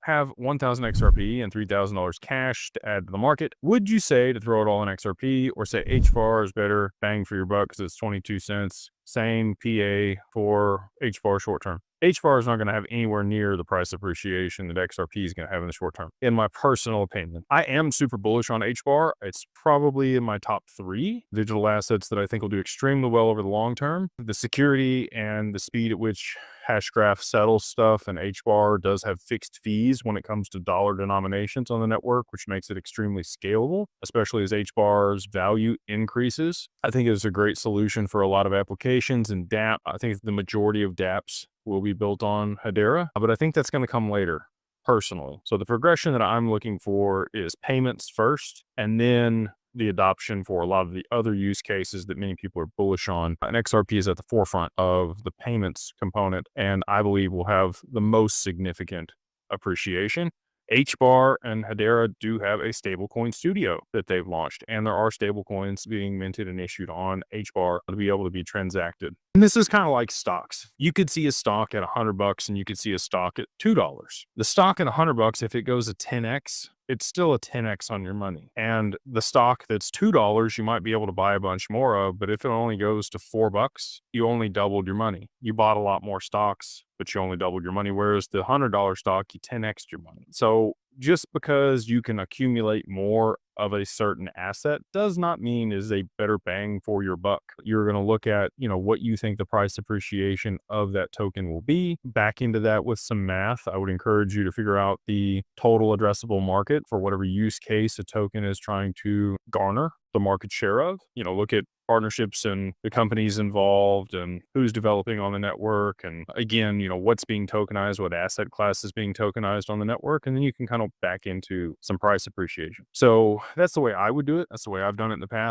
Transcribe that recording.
have 1,000 XRP and $3,000 cash to add to the market, would you say to throw it all in XRP or say HBAR is better, bang for your buck because it's 22 cents, same PA for HBAR short term? HBAR is not going to have anywhere near the price appreciation that XRP is going to have in the short term, in my personal opinion. I am super bullish on HBAR. It's probably in my top 3 digital assets that I think will do extremely well over the long term. The security and the speed at which Hashgraph settles stuff, and HBAR does have fixed fees when it comes to dollar denominations on the network, which makes it extremely scalable, especially as HBAR's value increases. I think it's a great solution for a lot of applications, and DApp, I think the majority of dApps will be built on Hedera, but I think that's going to come later, personally. So the progression that I'm looking for is payments first, and then the adoption for a lot of the other use cases that many people are bullish on. And XRP is at the forefront of the payments component, and I believe will have the most significant appreciation. HBAR and Hedera do have a stablecoin studio that they've launched, and there are stablecoins being minted and issued on HBAR to be able to be transacted. And this is kind of like stocks. You could see a stock at $100 and you could see a stock at $2. The stock at $100, if it goes to 10x, it's still a 10x on your money. And the stock that's $2, you might be able to buy a bunch more of, but if it only goes to $4, you only doubled your money. You bought a lot more stocks, but you only doubled your money. Whereas the $100 stock, you 10x'd your money. So just because you can accumulate more of a certain asset does not mean is a better bang for your buck. You're going to look at, what you think the price appreciation of that token will be. Back into that with some math. I would encourage you to figure out the total addressable market for whatever use case a token is trying to garner the market share of. Look at partnerships and the companies involved and who's developing on the network. And again, what's being tokenized, what asset class is being tokenized on the network. And then you can kind of back into some price appreciation. So that's the way I would do it. That's the way I've done it in the past.